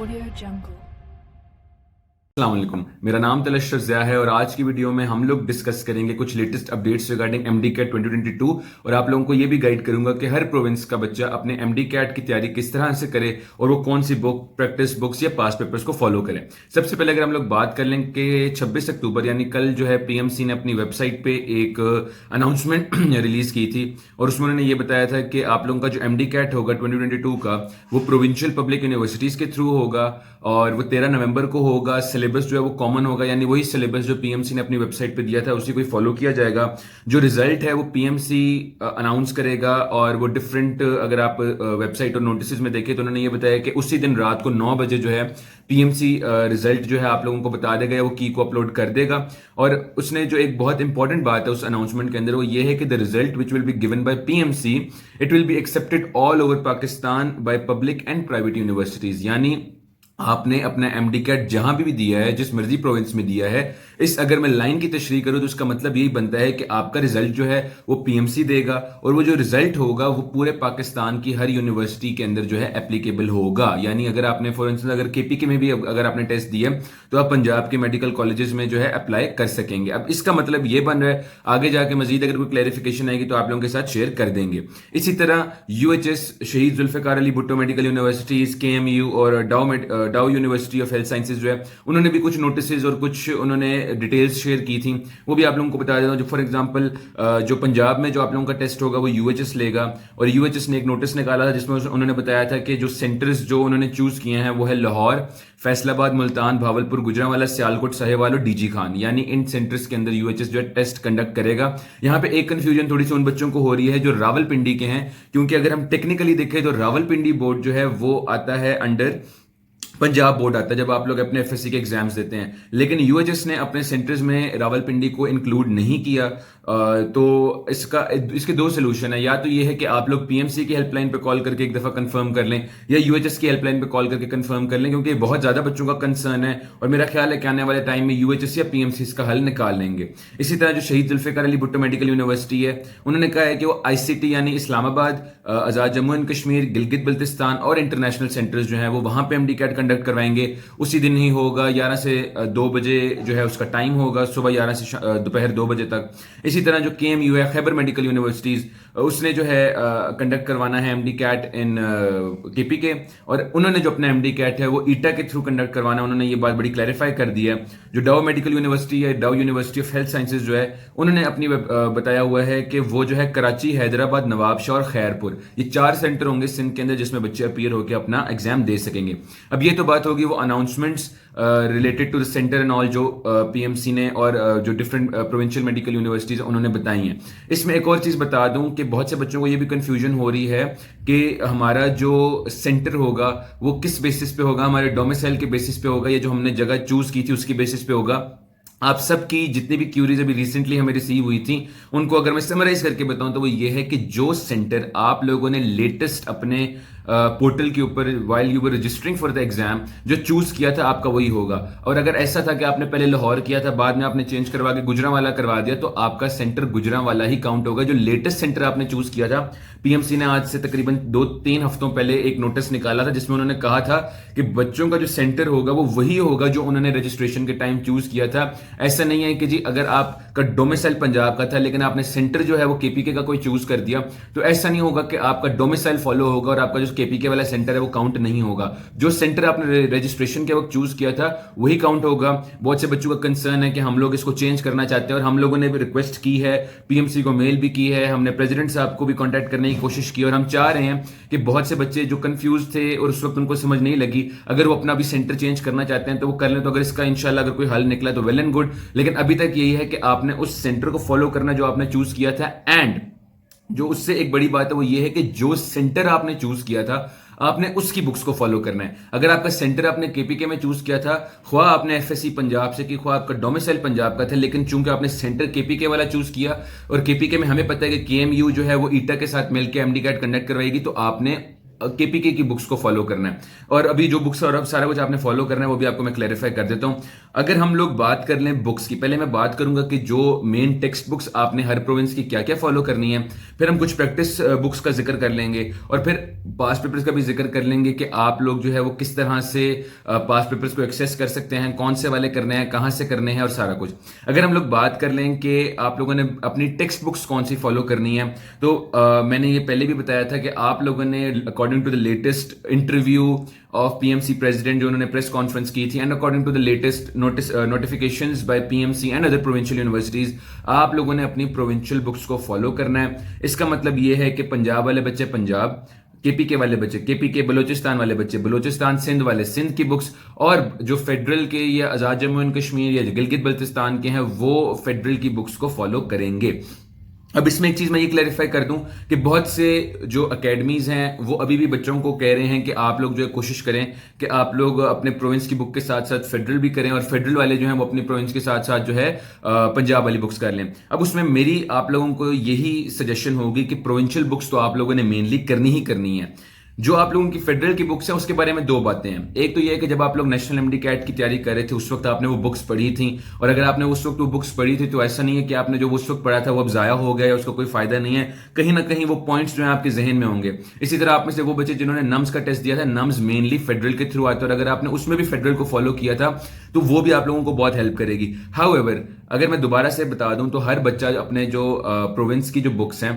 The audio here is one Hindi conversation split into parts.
Audio Jungle. अस्सलाम वालेकुम, मेरा नाम तलश रज़िया है और आज की वीडियो में हम लोग डिस्कस करेंगे कुछ latest updates regarding MD CAT 2022 और आप लोगों को ये भी गाइड करूंगा कि हर प्रोविंस का बच्चा अपने एमडी कैट की तैयारी किस तरह से करे और वो कौन सी बुक, प्रैक्टिस बुक्स या पास पेपर्स को फॉलो करें। सबसे पहले अगर हम लोग बात कर लें कि 26 अक्टूबर यानी कल जो है पीएमसी ने अपनी वेबसाइट पे एक अनाउंसमेंट रिलीज की थी और उसमें उन्होंने ये बताया था कि आप लोगों का जो एमडी कैट होगा 2022 का वो प्रोविंशियल पब्लिक यूनिवर्सिटीज के थ्रू होगा और वो 13 नवंबर को होगा। सिलेबस जो है वो कॉमन होगा, यानी वही सिलेबस जो पीएमसी ने अपनी वेबसाइट पे दिया था उसी को ही फॉलो किया जाएगा। जो रिजल्ट है वो पीएमसी अनाउंस करेगा और वो डिफरेंट, अगर आप वेबसाइट और नोटिस में देखें तो उन्होंने ये बताया कि उसी दिन रात को 9 बजे जो है पीएमसी रिजल्ट जो है आप लोगों को बता देगा, वो की को अपलोड कर देगा। और उसने जो एक बहुत इंपॉर्टेंट बात है उस अनाउंसमेंट के अंदर वो ये है कि the result which will be given by PMC it will be accepted all over Pakistan by public and private universities. यानी आपने अपना एमडी कैट जहां भी दिया है, जिस मर्जी प्रोविंस में दिया है, इस अगर मैं लाइन की तशरीह करूं तो उसका मतलब यही बनता है कि आपका रिजल्ट जो है वो पीएमसी देगा और वो जो रिजल्ट होगा वो पूरे पाकिस्तान की हर यूनिवर्सिटी के अंदर जो है एप्लीकेबल होगा। यानी अगर आपने फॉर इंस्टेंस अगर केपीके में भी अगर आपने टेस्ट दिया तो आप पंजाब के मेडिकल कॉलेजेस में जो है अप्लाई कर सकेंगे। अब इसका मतलब ये बन रहा है, आगे जाके मजीद अगर कोई क्लैरिफिकेशन आएगी तो आप लोगों के साथ शेयर कर देंगे। इसी तरह यूएचएस, शहीद Zulfikar Ali Bhutto medical universities, KMU और डाउ यूनिवर्सिटी ऑफ हेल्थ साइंसेज जो है उन्होंने भी कुछ नोटिस और कुछ उन्होंने डिटेल्स शेयर की थी, वो भी आप लोगों को बता देता हूं। जो फॉर एग्जांपल जो पंजाब में जो आप लोगों का टेस्ट होगा वो यूएचएस लेगा और यूएचएस ने एक नोटिस निकाला था जिसमें उन्होंने बताया था कि जो सेंटर्स जो उन्होंने चूज किए हैं वो है लाहौर, फैसलाबाद, मुल्तान, भावलपुर, गुजरांवाला, सियालकोट, साहिवाल और डीजी खान। यानी इन सेंटर्स के अंदर यूएचएस जो है टेस्ट कंडक्ट करेगा। यहां पे एक कंफ्यूजन थोड़ी सी उन बच्चों को हो रही है जो रावलपिंडी के हैं, क्योंकि अगर हम टेक्निकली देखें तो रावलपिंडी बोर्ड जो है वो आता है अंडर पंजाब बोर्ड आता है जब आप लोग अपने एफएससी के एग्जाम्स देते हैं, लेकिन यूएचएस ने अपने सेंटर्स में रावलपिंडी को इंक्लूड नहीं किया। तो इसके दो सोल्यूशन है, या तो ये है कि आप लोग पीएमसी की हेल्पलाइन पे कॉल करके एक दफा कंफर्म कर लें या यूएचएस की हेल्पलाइन पे कॉल करके कंफर्म कर लें, क्योंकि बहुत ज्यादा बच्चों का कंसर्न है और मेरा ख्याल है कि आने वाले टाइम में यूएचएस या पीएमसी इसका हल निकाल लेंगे। इसी तरह जो शहीद जुल्फिकार अली भुट्टो मेडिकल यूनिवर्सिटी है उन्होंने कहा है कि वो आईसीटी यानी इस्लामाबाद, आजाद जम्मू एंड कश्मीर, गिलगित बल्तिस्तान और इंटरनेशनल सेंटर्स जो है वो वहां पे एमडी कैट कंडक्ट करवाएंगे। उसी दिन ही होगा, 11 से 2 बजे जो है उसका टाइम होगा, सुबह 11 से दोपहर 2 बजे तक। इसी तरह जो केएमयू है, खैबर मेडिकल यूनिवर्सिटीज, उसने जो है कंडक्ट करवाना है एमडी कैट इन केपीके और उन्होंने जो अपना एमडी कैट है वो ईटा के थ्रू कंडक्ट करवाना है। उन्होंने ये बात बड़ी क्लैरिफाई कर दी है। जो डाउ मेडिकल यूनिवर्सिटी है, डाउ यूनिवर्सिटी ऑफ हेल्थ साइंसेज जो है उन्होंने अपनी बताया हुआ है कि वो जो है कराची, हैदराबाद, नवाबशाह और खैरपुर, ये 4 सेंटर होंगे सिंध के अंदर जिसमें बच्चे अपीयर होकर अपना एग्जाम दे सकेंगे। अब ये तो बात होगी वो announcements related to the centre and all जो पीएमसी ने और जो डिफरेंट प्रोविंशियल मेडिकल यूनिवर्सिटीज उन्होंने बताई हैं। इसमें एक और चीज बता दूं कि बहुत से बच्चों को ये भी कंफ्यूजन हो रही है कि हमारा जो सेंटर होगा वो किस बेसिस पे होगा, हमारे डोमिसाइल के बेसिस पे होगा या जो हमने जगह चूज की थी उसकी बेसिस पे होगा। आप सबकी जितनी भी क्यूरीज अभी रिसेंटली हमें रिसीव हुई थी उनको अगर मैं समराइज करके बताऊं तो वो ये है कि जो सेंटर आप लोगों ने लेटेस्ट अपने पोर्टल के ऊपर while you were registering for the exam जो चूज किया था आपका वही होगा। और अगर ऐसा था कि आपने पहले लाहौर किया था बाद में आपने चेंज करवा के गुजरांवाला करवा दिया तो आपका सेंटर गुजरांवाला ही काउंट होगा। जो लेटेस्ट सेंटर आपने चूज किया था, पीएमसी ने आज से तकरीबन 2-3 हफ्तों पहले एक नोटिस निकाला था जिसमें उन्होंने कहा था कि बच्चों का जो सेंटर होगा वो वही होगा जो उन्होंने रजिस्ट्रेशन के टाइम चूज किया था। ऐसा नहीं है कि जी अगर आपका डोमिसाइल पंजाब का था लेकिन आपने सेंटर जो है वो केपीके का कोई चूज कर दिया तो ऐसा नहीं होगा कि आपका डोमिसाइल फॉलो होगा और आपका जो केपीके वाला सेंटर है वो काउंट नहीं होगा। जो सेंटर आपने रजिस्ट्रेशन के वक्त चूज किया था वही काउंट होगा। बहुत से बच्चों का कंसर्न है कि हम लोग इसको चेंज करना चाहते हैं और हम लोगों ने भी रिक्वेस्ट की है, पीएमसी को मेल भी की है, हमने प्रेसिडेंट साहब को भी कांटेक्ट करने की कोशिश की और हम चाह रहे हैं कि बहुत से बच्चे जो कंफ्यूज थे और उस वक्त उनको समझ नहीं लगी, अगर वो अपना भी सेंटर चेंज करना चाहते हैं तो वो कर लें। तो अगर इसका इंशाल्लाह अगर कोई हल निकला तो वेल एंड गुड, लेकिन अभी तक यही है कि आपने उस सेंटर को फॉलो करना जो आपने चूज किया था। एंड जो उससे एक बड़ी बात है वो ये है कि जो सेंटर आपने चूज किया था आपने उसकी बुक्स को फॉलो करना है। अगर आपका सेंटर आपने केपीके में चूज किया था, ख्वाह आपने एफएससी पंजाब से की, ख्वाह आपका डोमिसाइल पंजाब का था, लेकिन चूंकि आपने सेंटर केपीके वाला चूज किया और केपीके में हमें पता है कि केएमयू जो है वो ईटा के साथ मिलकर एमडी कैट कंडक्ट करवाएगी, तो आपने केपीके की बुक्स को फॉलो करना है। और अभी जो बुक्स और अब सारा कुछ आपने फॉलो करना है वो भी आपको मैं क्लैरिफाई कर देता हूं। अगर हम लोग बात कर लें बुक्स की, पहले मैं बात करूंगा कि जो मेन टेक्स्ट बुक्स आपने हर प्रोविंस की क्या क्या फॉलो करनी है, फिर हम कुछ प्रैक्टिस बुक्स का जिक्र कर लेंगे, और फिर पास्ट पेपर्स का भी जिक्र कर लेंगे कि आप लोग जो है वो किस तरह से पास्ट पेपर्स को एक्सेस कर सकते हैं, कौन से वाले करने हैं, कहां से करने हैं और सारा कुछ। अगर हम लोग बात कर लें कि आप लोगों ने अपनी टेक्स्ट बुक्स कौन सी फॉलो करनी है, तो मैंने ये पहले भी बताया था कि आप लोगों ने according to the latest interview of PMC president जो उन्होंने प्रेस कॉन्फ्रेंस की थी, and according to the latest notifications by PMC and other provincial universities, आप लोगों ने अपनी प्रोविंशियल बुक्स को फॉलो करना है। इसका मतलब ये है कि पंजाब वाले बच्चे पंजाब, केपीके वाले बच्चे केपीके, बलूचिस्तान वाले बच्चे बलूचिस्तान, सिंध वाले सिंध की बुक्स, और जो फेडरल के या आजाद जम्मू एंड कश्मीर या गिलगित बल्तिस्तान के हैं वो फेडरल की बुक्स को फॉलो करेंगे। अब इसमें एक चीज मैं ये क्लैरिफाई कर दूं कि बहुत से जो अकेडमीज हैं वो अभी भी बच्चों को कह रहे हैं कि आप लोग जो है कोशिश करें कि आप लोग अपने प्रोविंस की बुक के साथ साथ फेडरल भी करें, और फेडरल वाले जो हैं वो अपनी प्रोविंस के साथ साथ जो है पंजाब वाली बुक्स कर लें। अब उसमें मेरी आप लोगों को यही सजेशन होगी कि प्रोविंशियल बुक्स तो आप लोगों ने मेनली करनी ही करनी है। जो आप लोगों की फेडरल की बुक्स हैं उसके बारे में दो बातें हैं। एक तो यह है कि जब आप लोग नेशनल एमडी कैट की तैयारी कर रहे थे उस वक्त आपने वो बुक्स पढ़ी थी, और अगर आपने उस वक्त वो बुक्स पढ़ी थी तो ऐसा नहीं है कि आपने जो उस वक्त पढ़ा था वो अब जाया हो गया या उसका कोई फायदा नहीं है, कहीं ना कहीं वो पॉइंट्स जो है आपके जहन में होंगे। इसी तरह आप में से वो बच्चे जिन्होंने नम्स का टेस्ट दिया था, नम्स मेनली फेडरल के थ्रू आता है, और अगर आपने उसमें भी फेडरल को फॉलो किया था तो वो भी आप लोगों को बहुत हेल्प करेगी। हाउएवर, अगर मैं दोबारा से बता दूं तो हर बच्चा अपने जो प्रोविंस की जो बुक्स हैं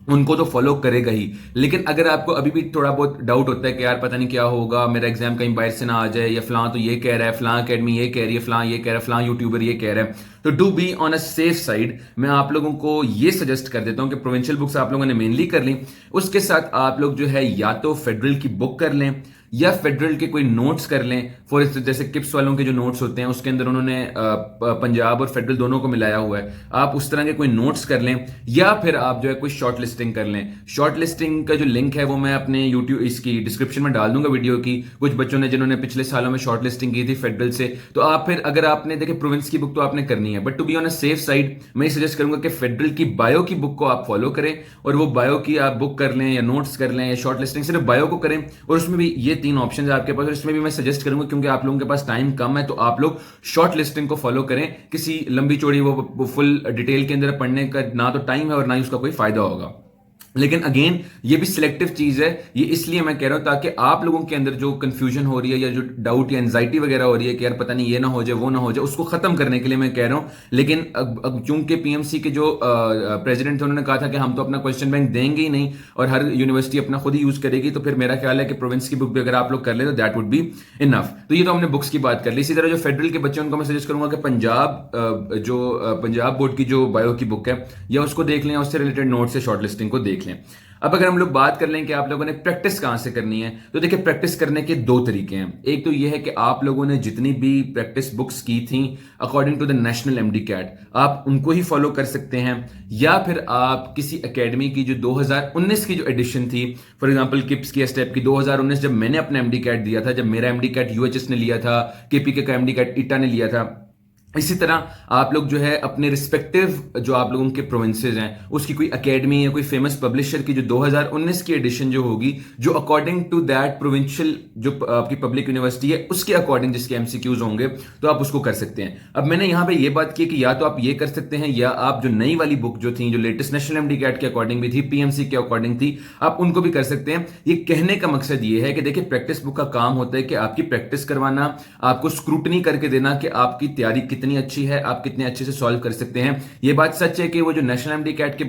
उनको तो फॉलो करेगा ही, लेकिन अगर आपको अभी भी थोड़ा बहुत डाउट होता है कि यार पता नहीं क्या होगा, मेरा एग्जाम कहीं बाहर से ना आ जाए, या फलां तो ये कह रहा है, फलां अकेडमी ये कह रही है, फलां ये कह रहा है, फलां यूट्यूबर ये कह रहा है, तो do B on a safe side मैं आप लोगों को ये सजेस्ट कर देता हूं कि प्रोविंशियल बुक्स आप लोगों ने मेनली कर ली, उसके साथ आप लोग जो है या तो फेडरल की बुक कर लें या फेडरल के कोई नोट्स कर लें। फॉर इंस्टेंस जैसे किप्स वालों के जो नोट्स होते हैं उसके अंदर उन्होंने पंजाब और फेडरल दोनों को मिलाया हुआ है, आप उस तरह के कोई नोट्स कर लें, या फिर आप जो है कोई शॉर्ट लिस्टिंग कर लें। शॉर्ट लिस्टिंग का जो लिंक है वो मैं अपने यूट्यूब इसकी डिस्क्रिप्शन में डाल दूंगा वीडियो की, कुछ बच्चों ने जिन्होंने पिछले सालों में शॉर्ट लिस्टिंग की थी फेडरल से। तो आप फिर अगर आपने देखे प्रोविंस की बुक तो आपने करनी है, but to be on a safe side मैं सजेस्ट करूंगा कि फेडरल की बायो की बुक को आप फॉलो करें, और वो बायो की आप बुक कर लें या नोट्स कर लें या शॉर्ट लिस्टिंग, सिर्फ बायो को करें। और उसमें भी ये तीन ऑप्शन आपके पास, और इसमें भी मैं सजेस्ट करूंगा क्योंकि आप लोगों के पास टाइम कम है तो आप लोग शॉर्ट लिस्टिंग को फॉलो करें। किसी लंबी चौड़ी वो फुल डिटेल के अंदर पढ़ने का ना तो टाइम है और ना ही उसका कोई फायदा होगा। लेकिन अगेन ये भी सिलेक्टिव चीज है, ये इसलिए मैं कह रहा हूं ताकि आप लोगों के अंदर जो कंफ्यूजन हो रही है या जो डाउट या एंजाइटी वगैरह हो रही है कि यार पता नहीं ये ना हो जाए वो ना हो जाए, उसको खत्म करने के लिए मैं कह रहा हूं। लेकिन चूंकि पीएमसी के जो प्रेसिडेंट थे उन्होंने कहा था कि हम तो अपना क्वेश्चन बैंक देंगे ही नहीं और हर यूनिवर्सिटी अपना खुद ही यूज करेगी, तो फिर मेरा ख्याल है कि प्रोविंस की बुक भी अगर आप लोग कर ले तो दैट वुड बी इनफ। तो ये तो हमने बुक्स की बात कर ली। इसी तरह जो फेडरल के बच्चे उनको मैं सजेस्ट करूंगा कि पंजाब बोर्ड की जो बायो की बुक है या उसको देख लें, उससे रिलेटेड नोट से शॉर्ट लिस्टिंग को देख लें। अब अगर हम लोग बात कर लें कि आप लोगों ने प्रैक्टिस कहां से करनी है, तो देखिए प्रैक्टिस करने के दो तरीके हैं। एक तो यह है कि आप लोगों ने जितनी भी प्रैक्टिस बुक्स की थी according to the national MD CAT आप उनको ही फॉलो कर सकते हैं, या फिर आप किसी एकेडमी की जो 2019 की जो एडिशन थी, फॉर एग्जांपल किप्स की स्टेप की 2019 जब मैंने अपना एमडी कैट दिया था, जब मेरा एमडी कैट यूएचएस ने लिया था, केपीके का एमडी कैट ईटा ने लिया था, इसी तरह आप लोग जो है अपने रिस्पेक्टिव जो आप लोगों के प्रोविंसेस हैं उसकी कोई एकेडमी या कोई फेमस पब्लिशर की जो 2019 की एडिशन जो होगी, जो अकॉर्डिंग टू दैट प्रोविंशियल जो आपकी पब्लिक यूनिवर्सिटी है उसके अकॉर्डिंग जिसके एमसीक्यूज होंगे, तो आप उसको कर सकते हैं। अब मैंने यहां पे ये बात की कि या तो आप ये कर सकते हैं या आप जो नई वाली बुक जो थी, जो लेटेस्ट नेशनल एमडी कैट के अकॉर्डिंग भी थी, पीएमसी के अकॉर्डिंग थी, आप उनको भी कर सकते हैं। ये कहने का मकसद ये है कि देखिए प्रैक्टिस बुक का काम होता है कि आपकी प्रैक्टिस करवाना, आपको स्क्रूटनी करके देना कि आपकी तैयारी कितनी अच्छी है, आप कितने अच्छे से सॉल्व कर सकते हैं। ये बात सच है कि वो जो नेशनल एमडी कैट के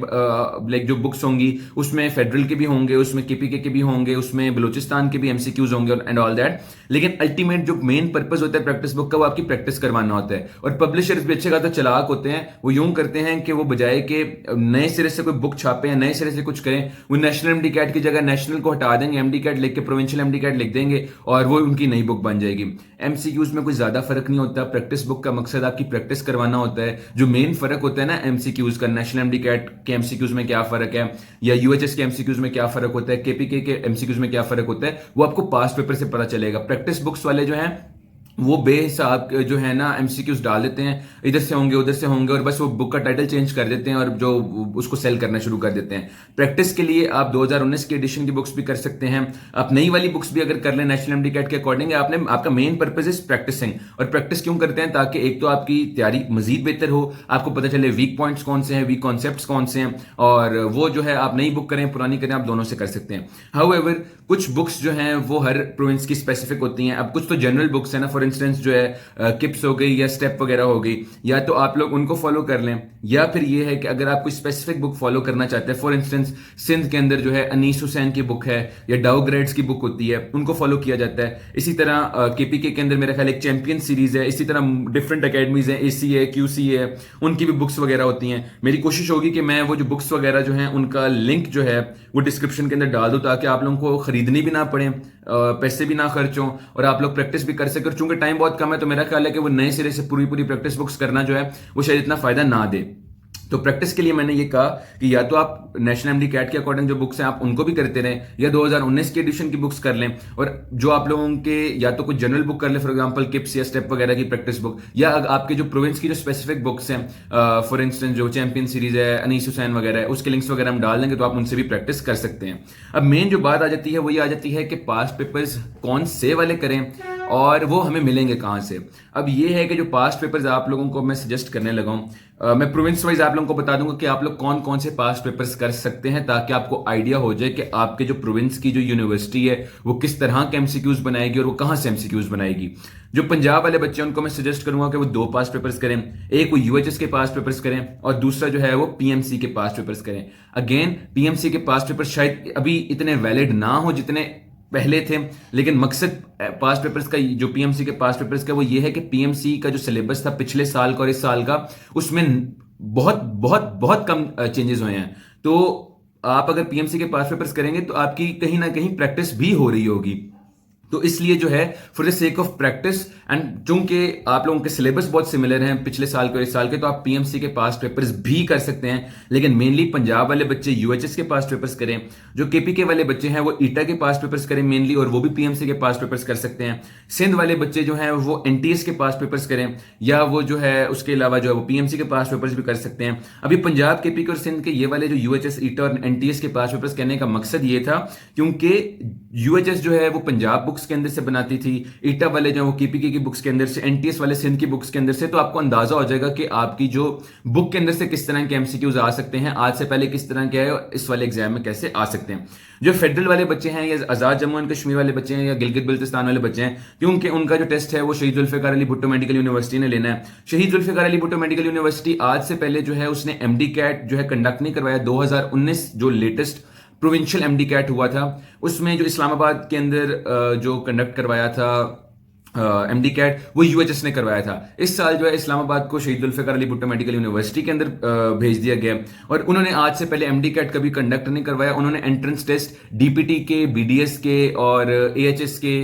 लाइक जो बुक्स होंगी उसमें फेडरल के भी होंगे, उसमें केपीके के भी होंगे, उसमें बलूचिस्तान के भी एमसीक्यूज होंगे एंड ऑल दैट, लेकिन अल्टीमेट जो मेन पर्पस होता है प्रैक्टिस बुक का वो आपकी प्रैक्टिस करवाना होता है। और पब्लिशर्स भी अच्छे खासा चालाक होते हैं, वो यूं करते हैं कि वो बजाय के नए सिरे से कोई बुक छापे या नए सिरे से कुछ करें, वो नेशनल एमडी कैट की जगह नेशनल को हटा देंगे, एमडी कैट लिख के प्रोविंशियल एमडी कैट लिख देंगे और वो उनकी नई बुक बन जाएगी। एमसीक्यूज में कोई ज्यादा फर्क नहीं होता, प्रैक्टिस बुक का मकसद आपकी प्रैक्टिस करवाना होता है। जो मेन फर्क होता है ना एमसीक्यूज का, नेशनल एमडी कैट के एमसीक्यूज में क्या फर्क है या यूएचएस के एमसीक्यूज में क्या फर्क होता है, केपीके के एमसीक्यूज में क्या फर्क होता है, वो आपको पास्ट पेपर से पता चलेगा। प्रैक्टिस बुक्स वाले जो हैं वो बेहिसाब जो है ना एमसीक्यूज डाल देते हैं, इधर से होंगे उधर से होंगे, और बस वो बुक का टाइटल चेंज कर देते हैं और जो उसको सेल करना शुरू कर देते हैं। प्रैक्टिस के लिए आप 2019 की एडिशन की बुक्स भी कर सकते हैं, आप नई वाली बुक्स भी अगर कर लें नेशनल एमडी कैट के अकॉर्डिंग। आपने आपका मेन पर्पज इज प्रैक्टिसिंग, और प्रैक्टिस क्यों करते हैं? ताकि एक तो आपकी तैयारी मजीद बेहतर हो, आपको पता चले वीक पॉइंट्स कौन से हैं, वीक कॉन्सेप्ट्स कौन से हैं, और वो जो है आप नई बुक करें पुरानी करें, आप दोनों से कर सकते हैं। हाउएवर कुछ बुक्स जो हैं वो हर प्रोविंस की स्पेसिफिक होती हैं। अब कुछ तो जनरल बुक्स हैं ना, फॉर इंस्टेंस जो है किप्स हो गई या स्टेप वगैरह हो गई, या तो आप लोग उनको फॉलो कर लें, या फिर ये है कि अगर आप कोई स्पेसिफिक बुक फॉलो करना चाहते हैं, फॉर इंस्टेंस सिंध के अंदर जो है अनीस हुसैन की बुक है या डाउ ग्रेड्स की बुक होती है, उनको फॉलो किया जाता है। इसी तरह केपीके के अंदर मेरा ख्याल एक चैंपियन सीरीज है, इसी तरह डिफरेंट अकेडमीज है, एसी है, क्यूसी है, उनकी भी बुक्स वगैरह होती हैं। मेरी कोशिश होगी कि मैं वो जो बुक्स वगैरह जो हैं उनका लिंक जो है वो डिस्क्रिप्शन के अंदर डाल दूं, ताकि आप लोगों को खरीदनी भी ना पड़े, पैसे भी ना खर्च हों, और आप लोग प्रैक्टिस भी कर सकें। चूंकि टाइम बहुत कम है तो मेरा ख्याल है कि वो नए सिरे से पूरी पूरी प्रैक्टिस बुक्स करना जो है वो शायद इतना फायदा ना दे। तो प्रैक्टिस के लिए मैंने ये कहा कि या तो आप नेशनल एमडी कैट के अकॉर्डिंग जो बुक्स हैं आप उनको भी करते रहें, या 2019 की एडिशन की बुक्स कर लें, और जो आप लोगों के या तो कुछ जनरल बुक कर लें, फॉर एग्जांपल किप्स या स्टेप वगैरह की प्रैक्टिस बुक, या आपके जो प्रोविंस की जो स्पेसिफिक बुक्स हैं, फॉर इंस्टेंस जो चैंपियन सीरीज है, अनीस हुसैन वगैरह है, उसके लिंक्स वगैरह हम डाल देंगे तो आप उनसे भी प्रैक्टिस कर सकते हैं। अब मेन जो बात आ जाती है वो ये आ जाती है कि पास्ट पेपर्स कौन से वाले करें और वो हमें मिलेंगे कहां से। अब ये है कि जो पास्ट पेपर्स आप लोगों को मैं सजेस्ट करने लगा हूं, मैं प्रोविंस वाइज आप लोगों को बता दूंगा कि आप लोग कौन कौन से पास्ट पेपर्स कर सकते हैं, ताकि आपको आइडिया हो जाए कि आपके जो प्रोविंस की जो यूनिवर्सिटी है वो किस तरह के एमसीक्यूज बनाएगी और वो कहां से एमसीक्यूज बनाएगी। जो पंजाब वाले बच्चे हैं उनको मैं सजेस्ट करूंगा कि वो 2 पास्ट पेपर्स करें, एक वो यूएचएस के पास्ट पेपर्स करें और दूसरा जो है वो पीएमसी के पास्ट पेपर्स करें। अगेन पीएमसी के पास्ट पेपर्स शायद अभी इतने वैलिड ना हो जितने पहले थे, लेकिन मकसद पास्ट पेपर्स का, जो पीएमसी के पास्ट पेपर्स का, वो ये है कि पीएमसी का जो सिलेबस था पिछले साल का और इस साल का, उसमें बहुत बहुत बहुत कम चेंजेस हुए हैं। तो आप अगर पीएमसी के पास्ट पेपर्स करेंगे तो आपकी कहीं ना कहीं प्रैक्टिस भी हो रही होगी। तो इसलिए जो है for the sake of practice and चूंकि आप लोगों के सिलेबस बहुत सिमिलर हैं पिछले साल के और इस साल के, तो आप पीएमसी के पास्ट पेपर्स भी कर सकते हैं। लेकिन मेनली पंजाब वाले बच्चे यूएचएस के पास्ट पेपर्स करें, जो केपीके वाले बच्चे हैं वो ईटा के पास्ट पेपर्स करें मेनली, और वो भी पीएमसी के पास्ट पेपर्स कर सकते हैं। सिंध वाले बच्चे जो हैं वो एनटीएस के पास्ट पेपर्स करें, या वो जो है उसके अलावा जो है वो पीएमसी के पास्ट पेपर्स भी कर सकते हैं। अभी पंजाब, केपीके और सिंध के ये वाले जो यूएचएस, ईटा और एनटीएस के पास्ट पेपर्स कहने का मकसद ये था क्योंकि यूएचएस जो है वो पंजाब बुक्स के अंदर से बनाती थी, ईटा वाले जो वो केपीके की बुक्स के अंदर से, एनटीएस वाले सिंध की बुक्स के अंदर से। तो आपको अंदाजा हो जाएगा कि आपकी जो बुक के अंदर से किस तरह के एमसीक्यूज आ सकते हैं, आज से पहले किस तरह के है, इस वाले एग्जाम में कैसे आ सकते हैं। जो फेडरल वाले बच्चे हैं या आजाद जम्मू एंड कश्मीर वाले बच्चे हैं या गिलगित बल्तिस्तान वाले बच्चे हैं, क्योंकि उनका जो टेस्ट है वो शहीद जुल्फिकार अली भुट्टो मेडिकल यूनिवर्सिटी ने लेना है। शहीद जुल्फिकार अली भुट्टो मेडिकल यूनिवर्सिटी आज से पहले जो है उसने एमडी कैट जो है कंडक्ट नहीं करवाया। 2019 जो लेटेस्ट प्रोविंशियल एमडी कैट हुआ था उसमें जो इस्लामाबाद के अंदर जो कंडक्ट करवाया था एमडी कैट, वो यूएचएस ने करवाया था। इस साल जो है इस्लामाबाद को शहीद जुल्फिकार अली भुट्टो मेडिकल यूनिवर्सिटी के अंदर भेज दिया गया, और उन्होंने आज से पहले एमडी कैट कभी कंडक्ट नहीं करवाया। उन्होंने एंट्रेंस टेस्ट डीपीटी के, बीडीएस के और एएचएस के,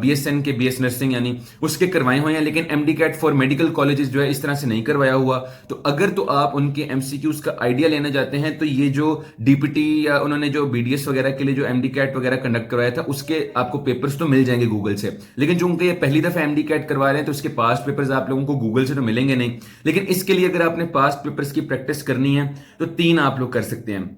बीएसएन के, बीएस नर्सिंग यानी उसके करवाए हुए हैं, लेकिन MD CAT for medical colleges जो है इस तरह से नहीं करवाया हुआ। तो अगर तो आप उनके एमसीक्यूज का आइडिया लेना चाहते हैं तो ये जो डीपीटी या उन्होंने जो बीडीएस वगैरह के लिए जो एमडी कैट वगैरह कंडक्ट करवाया था उसके आपको पेपर्स तो मिल जाएंगे गूगल से, लेकिन चूंकि पहली दफा एमडी कैट करवा रहे हैं तो उसके पास्ट पेपर्स आप लोगों को गूगल से तो मिलेंगे नहीं। लेकिन इसके लिए अगर आपने पास्ट पेपर्स की प्रैक्टिस करनी है तो 3 आप लोग कर सकते हैं।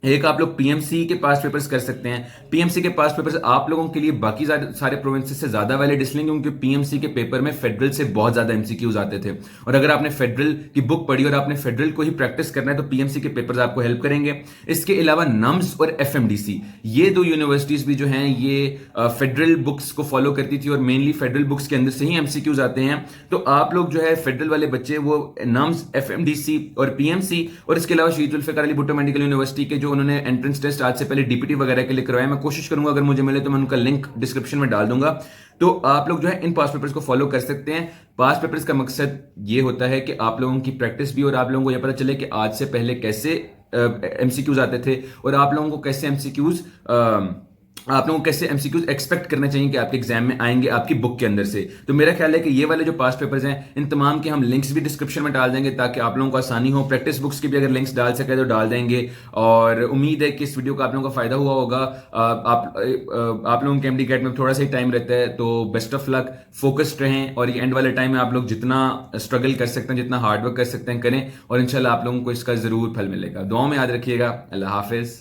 एक आप लोग पीएमसी के पास्ट पेपर्स कर सकते हैं। पीएमसी के पास्ट पेपर्स आप लोगों के लिए बाकी सारे प्रोविंसेस से ज्यादा वैलिड इसलिए क्योंकि पीएमसी के पेपर में फेडरल से बहुत ज्यादा एमसीक्यूज आते थे, और अगर आपने फेडरल की बुक पढ़ी और आपने फेडरल को ही प्रैक्टिस करना है तो पीएमसी के पेपर्स आपको हेल्प करेंगे। इसके अलावा नम्स और एफएमडीसी, ये 2 यूनिवर्सिटीज भी जो हैं ये फेडरल बुक्स को फॉलो करती थी और मेनली फेडरल बुक्स के अंदर से ही एमसीक्यूज आते हैं। तो आप लोग जो है फेडरल वाले बच्चे वो नम्स, एफएमडीसी और पीएमसी, और इसके अलावा शहीद जुल्फिकार अली भुट्टो मेडिकल यूनिवर्सिटी के जो उन्होंने एंट्रेंस टेस्ट आज से पहले डीपीटी वगैरह के लिए करवाया, मैं कोशिश करूंगा अगर मुझे मिले तो मैं उनका लिंक डिस्क्रिप्शन में डाल दूंगा। तो आप लोग जो है इन पास्ट पेपर्स को फॉलो कर सकते हैं। पास्ट पेपर्स का मकसद ये होता है कि आप लोगों की प्रैक्टिस भी और आप लोगों को यह पता चले कि आज से पहले कैसे एमसीक्यूज आते थे और आप लोगों को कैसे एमसीक्यूज आप लोगों को कैसे एमसीक्यूज एक्सपेक्ट करना चाहिए कि आपके एग्जाम में आएंगे आपकी बुक के अंदर से। तो मेरा ख्याल है कि ये वाले जो पास्ट पेपर्स हैं इन तमाम के हम लिंक्स भी डिस्क्रिप्शन में डाल देंगे ताकि आप लोगों को आसानी हो। प्रैक्टिस बुक्स की भी अगर लिंक्स डाल सके तो डाल देंगे। और उम्मीद है कि इस वीडियो का आप लोगों को फायदा हुआ होगा। आप लोगों के एमडी कैट में थोड़ा सा ही टाइम रहता है, तो बेस्ट ऑफ लक, फोकस्ड रहें और ये एंड वाले टाइम में आप लोग जितना स्ट्रगल कर सकते हैं, जितना हार्डवर्क कर सकते हैं करें, और इंशाल्लाह आप लोगों को इसका जरूर फल मिलेगा। दुआओं में याद रखिएगा। अल्लाह हाफिज।